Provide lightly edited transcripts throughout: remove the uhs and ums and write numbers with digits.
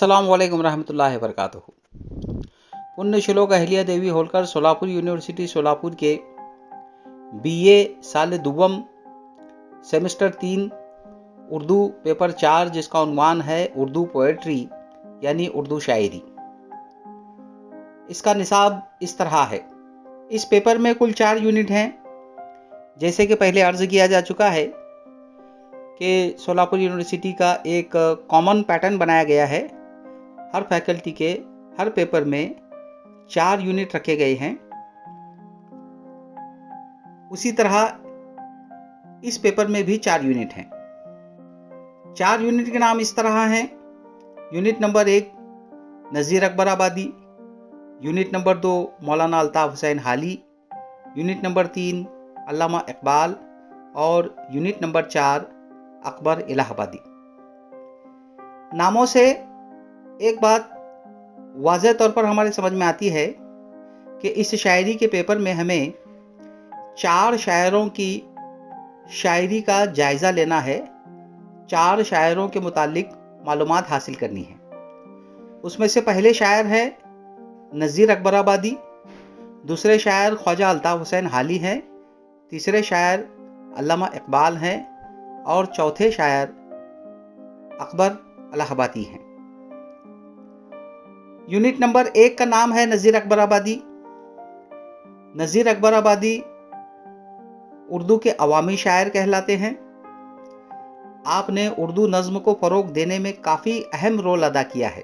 अस्सलाम वालेकुम रहमतुल्लाहि वबरकातुहू। पुण्य श्लोक अहिल्या देवी होलकर सोलापुर यूनिवर्सिटी सोलापुर के बीए साल दुवम सेमेस्टर 3 उर्दू पेपर 4 जिसका उन्वान है उर्दू पोएट्री यानी उर्दू शायरी। इसका निसाब इस तरह है। इस पेपर में कुल 4 यूनिट हैं। जैसे कि पहले अर्ज किया जा चुका है कि सोलापुर यूनिवर्सिटी का एक कॉमन पैटर्न बनाया गया है। हर फैकल्टी के हर पेपर में 4 यूनिट रखे गए हैं। उसी तरह इस पेपर में भी 4 यूनिट हैं। 4 यूनिट के नाम इस तरह हैं। यूनिट नंबर 1 नज़ीर अकबर आबादी, यूनिट नंबर 2 मौलाना अल्ताफ़ हुसैन हाली, यूनिट नंबर 3 अल्लामा इकबाल और यूनिट नंबर 4 अकबर इलाहाबादी। नामों से एक बात वाज़ह तौर पर हमारे समझ में आती है कि इस शायरी के पेपर में हमें 4 शायरों की शायरी का जायज़ा लेना है। 4 शायरों के मुतालिक मालूमात हासिल करनी है। उसमें से पहले शायर है नज़ीर अकबर आबादी, दूसरे शायर ख्वाजा अल्ताफ़ हुसैन हाली हैं, तीसरे शायर अल्लामा इकबाल हैं और चौथे शायर अकबर इलाहाबादी हैं। यूनिट नंबर 1 का नाम है नज़ीर अकबर आबादी। नज़ीर अकबर आबादी उर्दू के अवामी शायर कहलाते हैं। आपने उर्दू नज़्म को फ़रोग़ देने में काफ़ी अहम रोल अदा किया है।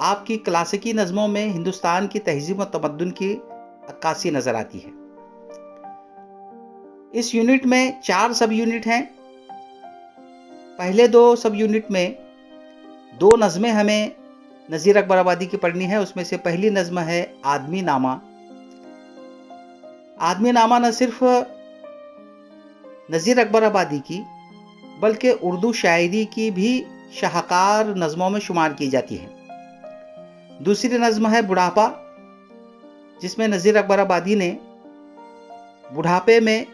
आपकी क्लासिकी नज़मों में हिंदुस्तान की तहज़ीब व तमद्दुन की अक्कासी नज़र आती है। इस यूनिट में 4 सब यूनिट हैं। पहले 2 सब यूनिट में 2 नज़में हमें नज़ीर अकबर आबादी की पढ़नी है। उसमें से पहली नज़्म है आदमी नामा। आदमी नामा न सिर्फ नज़ीर अकबर आबादी की बल्कि उर्दू शायरी की भी शाहकार नज़मों में शुमार की जाती है। दूसरी नज़्म है बुढ़ापा, जिसमें नज़ीर अकबर आबादी ने बुढ़ापे में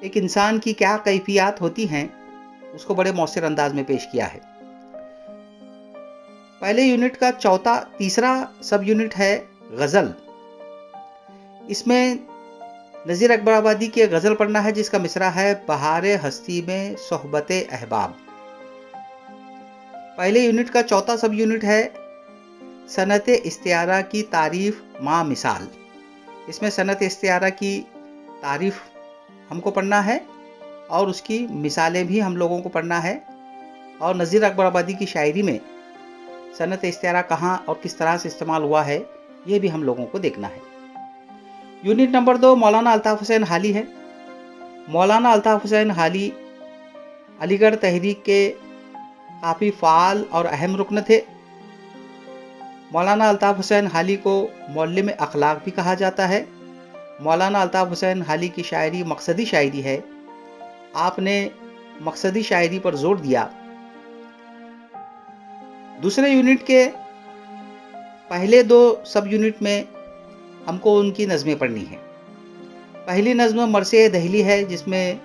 एक इंसान की क्या कैफियत होती हैं उसको बड़े मौसर अंदाज में पेश किया है। पहले यूनिट का तीसरा सब यूनिट है गज़ल। इसमें नज़ीर अकबर आबादी की गज़ल पढ़ना है जिसका मिसरा है बहारे हस्ती में सोहबते अहबाब। पहले यूनिट का चौथा सब यूनिट है सनत इस्तियारा की तारीफ माँ मिसाल। इसमें सनत इस्तियारा की तारीफ हमको पढ़ना है और उसकी मिसालें भी हम लोगों को पढ़ना है। और नज़ीर अकबर आबादी की शायरी में सनत इस्तियारा कहाँ और किस तरह से इस्तेमाल हुआ है ये भी हम लोगों को देखना है। यूनिट नंबर 2 मौलाना अल्ताफ़ हुसैन हाली है। मौलाना अल्ताफ़ हुसैन हाली अलीगढ़ तहरीक के काफ़ी फ़ाल और अहम रुकन थे। मौलाना अल्ताफ़ हुसैन हाली को मौल्लिम अखलाक भी कहा जाता है। मौलाना अल्ताफ़ हुसैन हाली की शायरी मकसदी शायरी है। आपने मकसदी शायरी पर जोर दिया। दूसरे यूनिट के पहले 2 सब यूनिट में हमको उनकी नज़में पढ़नी है। पहली नज़्म मरसिया दहली है जिसमें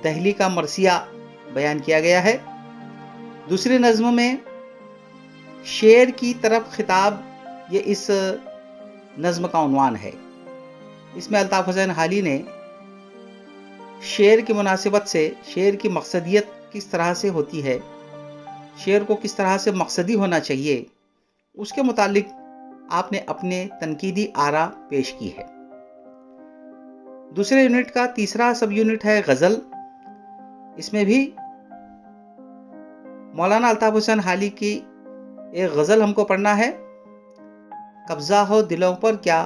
दहली का मरसिया बयान किया गया है। दूसरी नज़्म में शेर की तरफ खिताब ये इस नज़्म का उन्वान है। इसमें अल्ताफ़ हुसैन हाली ने शेर की मुनासिबत से शेर की मकसदियत किस तरह से होती है, शेर को किस तरह से मकसदी होना चाहिए, उसके मुतालिक आपने अपने तनकीदी आरा पेश की है। दूसरे यूनिट का तीसरा सब यूनिट है गज़ल। इसमें भी मौलाना अल्ताफ़ हुसैन हाली की एक गज़ल हमको पढ़ना है, कब्ज़ा हो दिलों पर क्या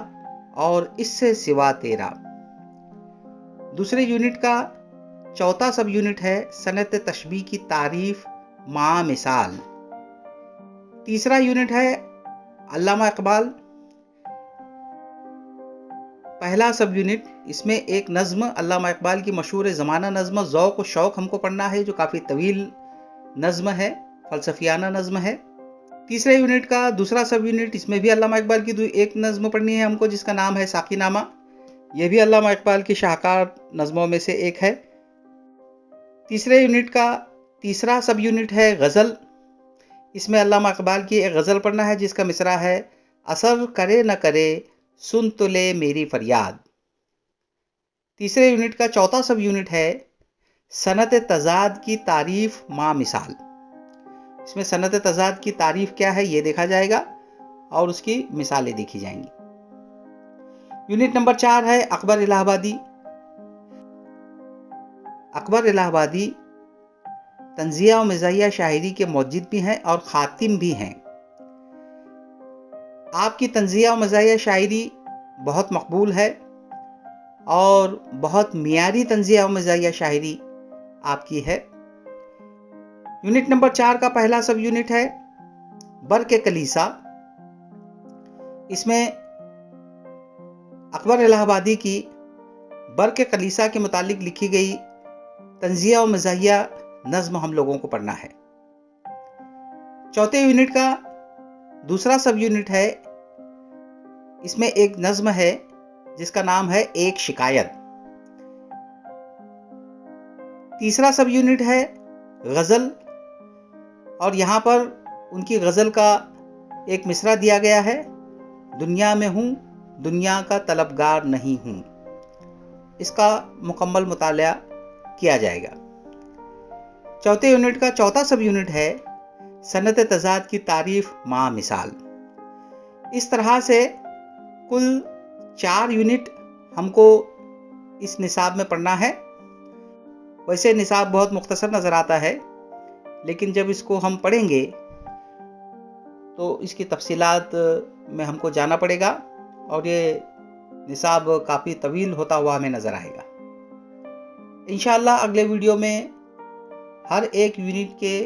और इससे सिवा तेरा। दूसरे यूनिट का चौथा सब यूनिट है सनत तशबीह की तारीफ माँ मिसाल। तीसरा यूनिट है अल्लामा इकबाल। पहला सब यूनिट इसमें एक नज़्म अल्लामा इकबाल की मशहूर ज़माना नज़्म ज़ौक़ व शौक़ हमको पढ़ना है जो काफ़ी तवील नज़्म है, फ़लसफ़ियाना नज़्म है। तीसरे यूनिट का दूसरा सब यूनिट इसमें भी अल्लामा इकबाल की एक नज़्म पढ़नी है हमको जिसका नाम है साक़ीनामा। यह भी अल्लामा इकबाल की शाहकार नज़्मों में से एक है। तीसरे यूनिट का तीसरा सब यूनिट है गज़ल। इसमें अल्लामा इकबाल की एक गज़ल पढ़ना है जिसका मिसरा है, असर करे न करे सुन तो ले मेरी फरियाद। तीसरे यूनिट का चौथा सब यूनिट है, सनत तज़ाद की तारीफ मा मिसाल। इसमें सनत तज़ाद की तारीफ क्या है ये देखा जाएगा और उसकी मिसालें देखी जाएंगी। यूनिट नंबर 4 है अकबर इलाहाबादी। अकबर इलाहाबादी तंज़िया और मज़ाहिया शायरी के मौजिद भी हैं और ख़ातिम भी हैं। आपकी तंज़िया और मज़ाहिया शायरी बहुत मकबूल है और बहुत मियारी तंज़िया और मज़ाहिया शायरी आपकी है। यूनिट नंबर 4 का पहला सब यूनिट है बर्क़ कलीसा। इसमें अकबर इलाहाबादी की बर्क़ कलीसा के मुतालिक लिखी गई तंज़िया और मज़ाहिया नज़्म हम लोगों को पढ़ना है। चौथे यूनिट का दूसरा सब यूनिट है, इसमें एक नज़्म है जिसका नाम है एक शिकायत। तीसरा सब यूनिट है गज़ल और यहाँ पर उनकी गज़ल का एक मिसरा दिया गया है, दुनिया में हूँ दुनिया का तलबगार नहीं हूँ। इसका मुकम्मल मुताला किया जाएगा। चौथे यूनिट का चौथा सब यूनिट है सनत तज़ाद की तारीफ मा मिसाल। इस तरह से कुल 4 यूनिट हमको इस निसाब में पढ़ना है। वैसे निसाब बहुत मुख्तसर नज़र आता है, लेकिन जब इसको हम पढ़ेंगे तो इसकी तफसीलात में हमको जाना पड़ेगा और ये निसाब काफ़ी तवील होता हुआ हमें नज़र आएगा। इंशाअल्लाह अगले वीडियो में हर एक यूनिट के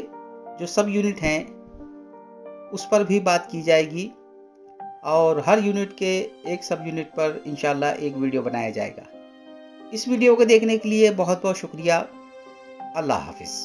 जो सब यूनिट हैं उस पर भी बात की जाएगी और हर यूनिट के एक सब यूनिट पर इंशाअल्लाह एक वीडियो बनाया जाएगा। इस वीडियो को देखने के लिए बहुत बहुत शुक्रिया। अल्लाह हाफिज़।